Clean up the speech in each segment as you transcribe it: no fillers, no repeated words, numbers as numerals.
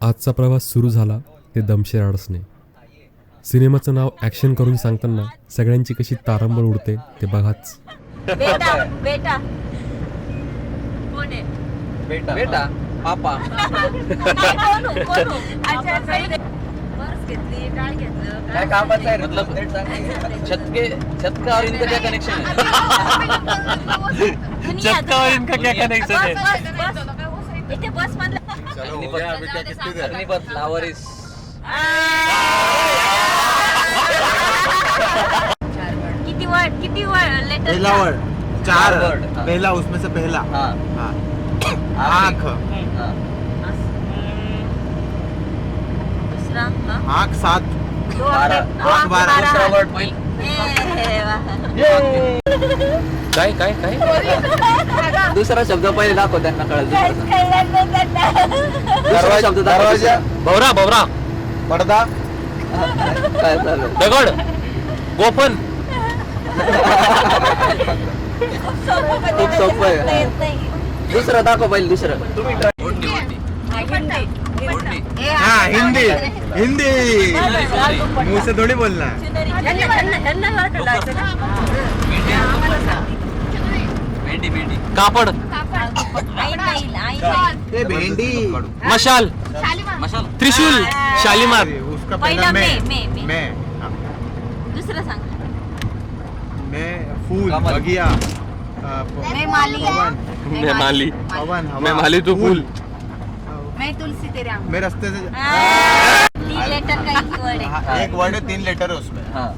आजचा प्रवास सुरू झाला ते दमशेराडसने. सिनेमाचं नाव ॲक्शन करून सांगताना सगळ्यांची कशी तारंबळ उडते ते बघाच. बेटा बेटा कोण आहे? बेटा बेटा पापा कोण हो? कोण हो? अच्छा पर्स घेतली, काय घेतलं? काय कामाचं आहे मतलब छत का और इनका क्या कनेक्शन है? छत का और इनका क्या कनेक्शन है? इथे बस मधलं अग्निपथ लावारिस. किती वर्ड लेटर? पहला वर्ड 4 word, हाँ. पहला उसमें से पहला हाँ हाँ आँख. आँख हाँ. दुसरा हा? आँख 7 बारा. आँख 12 दुसरा वर्ड पहिला. काय काय काय दुसरा शब्द पहिले दाखव त्यांना कळत. दुसरा शब्द दरवाजा भवरा भवरा पडदा काय झालं दगड गोफन. खूप सोपं आहे. दुसरं दाखव पहिले दुसरं. हाँ हिंदी हिंदी मुंह से थोड़ी बोलना है. भेंडी भेंडी कापड ये भेंडी मशाल मशाल त्रिशूल शालीमार. उसका पहिला पहला मैं. मैं हाँ. दुसरं सांग. मैं फूल कमल. बगिया मैं माली पवन मैं माली पवन हवा मैं माली तू फूल. मैं तुलसी तेरे आम. मैं रास्ते से 3 लेटर का एक वर्ड आहे. हाँ, एक वर्ड है 3 लेटर है उसमें. हाँ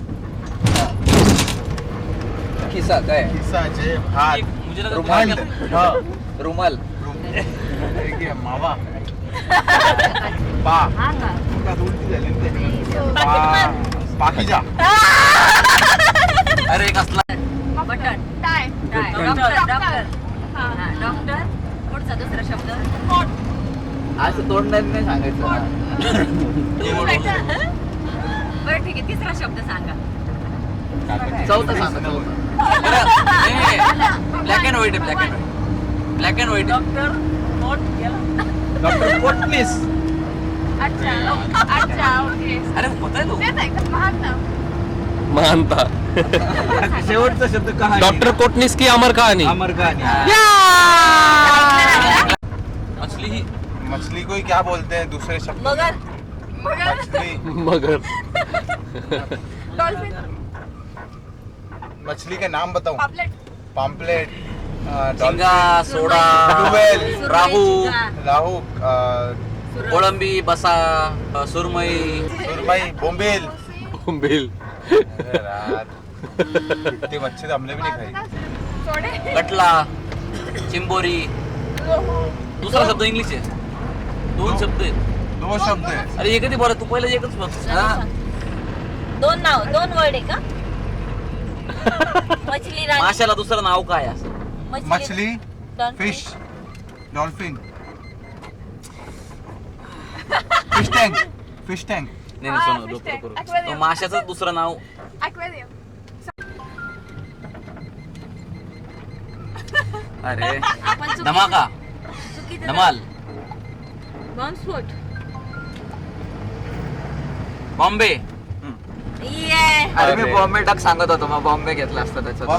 खिसा काय किस्सा जेब हाथ मुझे लगा रुमाल हाँ रुमाल. एक ये मावा पा उनका उलटी झाली ना ते. पाकीजा अरे कसला बटन. टाय. डॉक्टर. डॉक्टर. पुढचा दुसरा शब्द. असं तोंडात नाही सांगायचं. बरं ठीक आहे, तिसरा शब्द सांगा. चौथा सांगा. Black and white black and white black and white. Doctor note केला. डॉक्टर कोटनीस. अच्छा ओके. अरे होत आहे तो तेच आहे का? महाग ना. महानता. शेवटचा शब्द कहाणी. डॉक्टर कोटनीस की अमर कहाणी. अमर कहाणी. मछली ही मछली को ही क्या बोलते हैं दूसरे शब्द मगर. मछली मगर. डॉल्फिन. मछली के नाम बताऊं. पापलेट. पाम्पलेट झिंगा सोडा ट्यूबवेल, राहू लाहू कोळंबी बसा सुरमई सुरमई बोंबील. बोंबील. अरे यार, इतनी मच्छी तो हमने भी नहीं खाई. सोडे. कटला चिंबोरी. दुसरा शब्द इंग्लिश आहे. 2 शब्द आहेत. 2 शब्द है. अरे हे कधी बरं तू पहिलं एकच बघ. दोन वर्ड आहे का? मछली राणी. माशाला दुसरं नाव काय असं? मछली dolphin. Fish dolphin fish tank fish tank. नाही हा, सोनं fish डोक्यात tank. करू. Aquarium. तो माशाचं दुसरं नाव Aquarium. अरे आपण चुकीचं- धमाका चुकीचं धमाल बॉम्बस्फोट. बॉम्बे. ये अरे मी बॉम्बे टाक सांगत होतो मग बॉम्बे घेतला असता त्याच्यात. हा,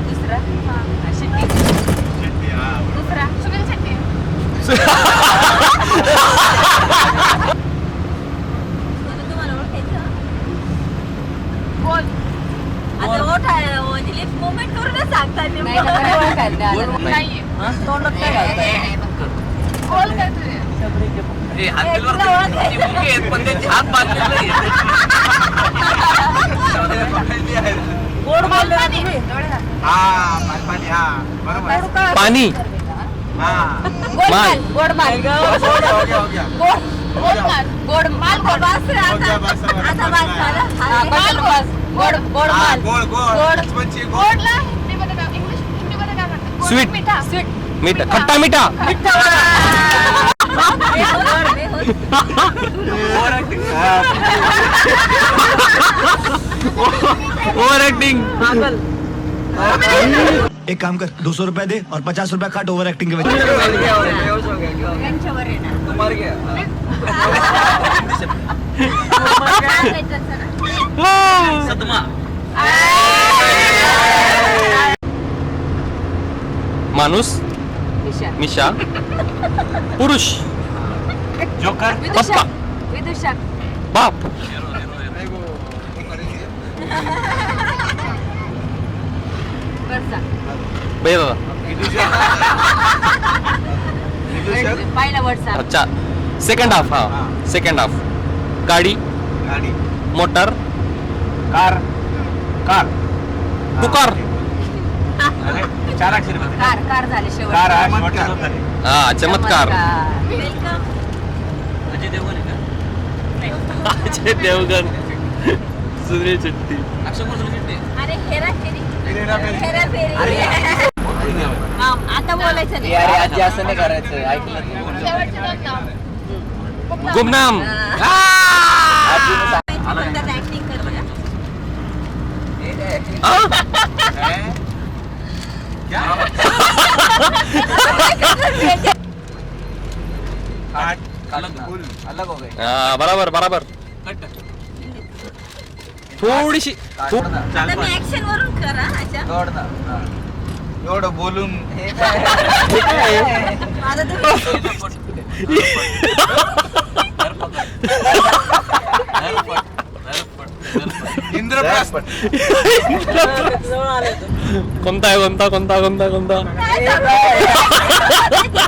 दुसरा. हा, शिट्टी. दुसरा सुनील शेट्टी. सोनू, तुम्हाला ओळखायचं? गोल. आता ओळखायला म्हणजे लिप मुवमेंट करूनच सांगता गोल नाहीये. तोंडात काय घालताय? गोल काय तुझे? हे हातवर ती मुंगी आहेत, पण त्यांचे हात बांधलेले नाहीये. गोड बोलले ना तुम्ही. हाँ पानी हाँ बरोबर. पाणी. हाँ माल. गोड माल. हो गया. गोल माल. गोड माल. बस रे, हो गया, आता बस, बस, आता बस, बस झालं. बस. हा, माल बस. गोड हाँ, माल. गोल गोल गोड. बचपनची गोल. गोडला हिंदीमध्ये काय हिंदीमध्ये काय म्हणतात? गोड Sweet. मिठा. मीठ खट्टा मिठा. Over acting. पागल एक काम कर 200 रुपया दे और 50 रुपया काट ओवर एक्टिंग के वजह त्यांच्यावर येणार सदमा माणूस मिशा पुरुष पप्पा विदूषक बाप वरचा भैया पहिला वरचा अच्छा सेकंड हाफ हा सेकंड हाफ गाडी मोटर कार पुकार चार अक्षर कार झाले शेवट हा चमत्कार वेलकम अजय देवगण आहे का अजय देवगण सुनील शेट्टी अक्षय कुमार शेट्टी अरे हेराफेरी आता बोलायचं नाही आजी असं नाही करायचं ऐकलं शेवटचे दोन नाव गुमनाम ऍक्टिंग करूया अलग हो गए बराबर बराबर थोडीशी आता मी ऍक्शन वरून करा अच्छा एवढं बोलून आता तुम्ही इंद्रप्रस्थ कोणता आहे कोणता कोणता कोणता कोणता काय सांगू?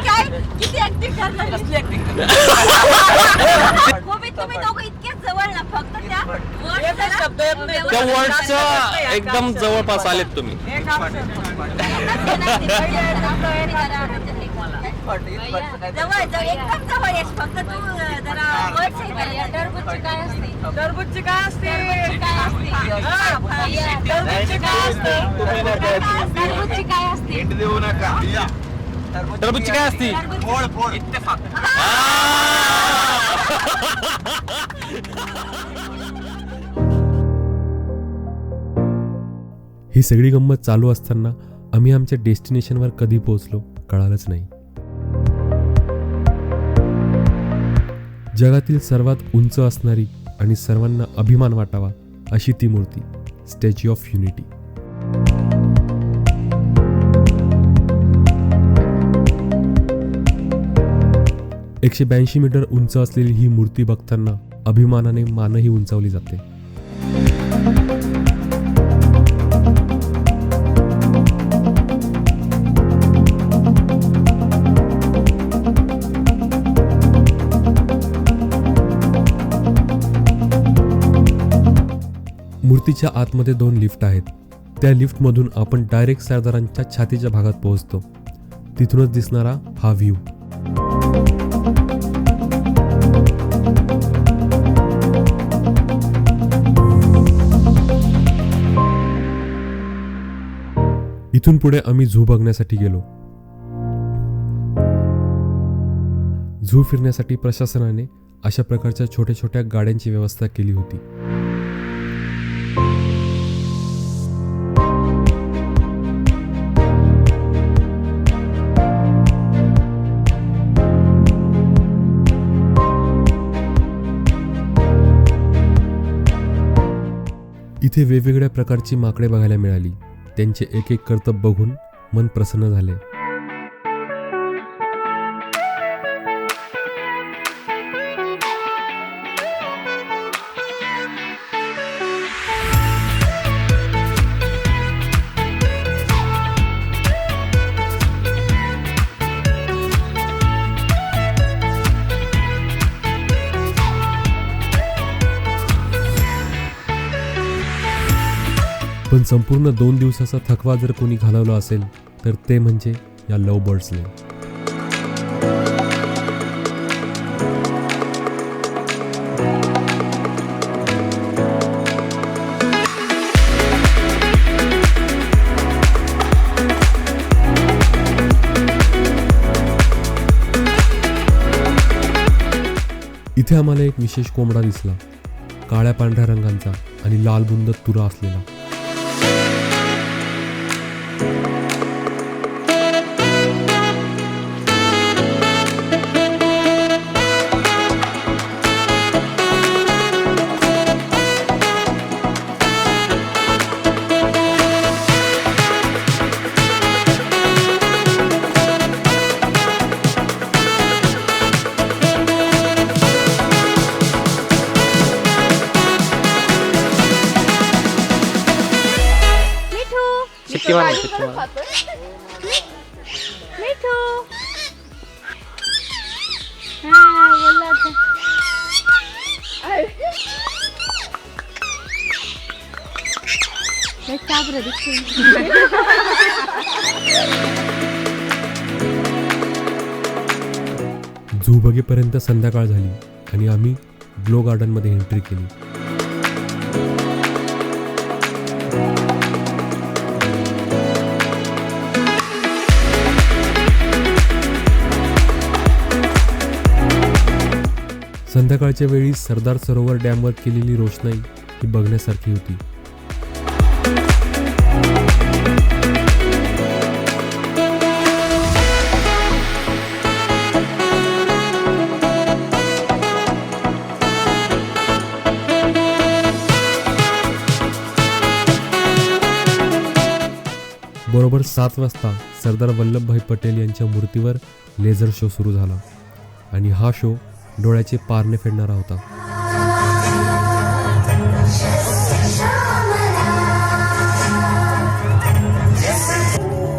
काय किती ऍक्टिंग करणार गोबी तुम्ही दोघं इतकेच जवळ ना फक्त त्या त्या वर्डचं एकदम जवळपास आलेत तुम्ही जवळ एकदम जवळ येस फक्त तू जरा वर्ड टरबूजची काय असते टरबूजची काय असते टरबूजची काय असते टरबूजची काय असते हिंट देऊ नका टरबूजची काय असती फोड इत्तेफाक ही सगळी गंमत चालू असताना आम्ही आमच्या डेस्टिनेशनवर कधी पोहोचलो कळालंच नाही. जगातील सर्वात उंच असणारी आणि सर्वांना अभिमान वाटावा अशी ती मूर्ती, स्टॅच्यू ऑफ युनिटी. मीटर उंच असलेली ही मूर्ती बघताना अभिमानाने मानही उंचावली जाते. मूर्तीच्या आतमध्ये 2 लिफ्ट आहेत. त्या लिफ्टमधून आपण डायरेक्ट सरदारांच्या छातीच्या भागात पोहोचतो. तिथूनच दिसणारा हा व्ह्यू. इथून पुढे आम्ही झू बघण्यासाठी गेलो. झू फिरण्यासाठी प्रशासनाने अशा प्रकारच्या छोट्या छोट्या गाड्यांची व्यवस्था केली होती. इथे वेगवेगळ्या प्रकारची माकडे बघायला मिळाली. त्यांचे एक एक कर्तब बघून मन प्रसन्न झाले. पण संपूर्ण 2 दिवसाचा थकवा जर कोणी घालवला असेल तर ते म्हणजे या लव्ह बर्ड्सने. इथे आम्हाला एक विशेष कोंबडा दिसला, काळ्या पांढऱ्या रंगांचा आणि लाल बुंद तुरा असलेला. शक्तिमान आहे, शक्तिमान. मिठू हा बोला आता. लय चाबरं दिसतोय. झू बघेपर्यंत संध्याकाळ झाली आणि आम्ही ग्लो गार्डनमध्ये एंट्री केली. संध्याकाळच्या वेळी सरदार सरोवर डॅमवर केलेली रोषणाई ही बघण्यासारखी होती. बरोबर 7 वाजता सरदार वल्लभभाई पटेल यांच्या मूर्तीवर लेझर शो सुरू झाला आणि हा शो डोळ्याचे पारणे फेडणारा होता.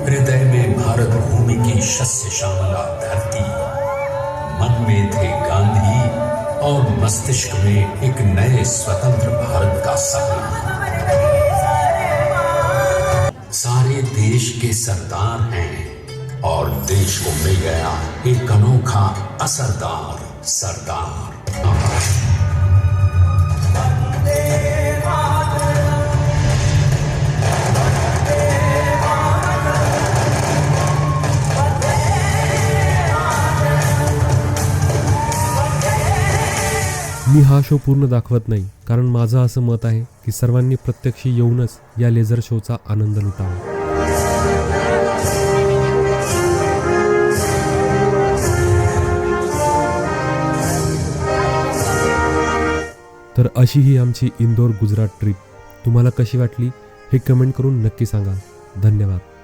हृदय में भारत भूमि की शस्य श्यामला धरती, मन में थे गांधी और मस्तिष्क में एक नए स्वतंत्र भारत का सपना. सारे देश के सरदार हैं और देश को मिल गया एक अनोखा असरदार सरदार. मी हा शो पूर्ण दाखवत नाही, कारण माझं असं मत आहे की सर्वांनी प्रत्यक्ष येऊनच या लेझर शोचा आनंद लुटावा. तर अशी ही आमची इंदोर गुजरात ट्रिप तुम्हाला कशी वाटली हे कमेंट करून नक्की सांगा. धन्यवाद.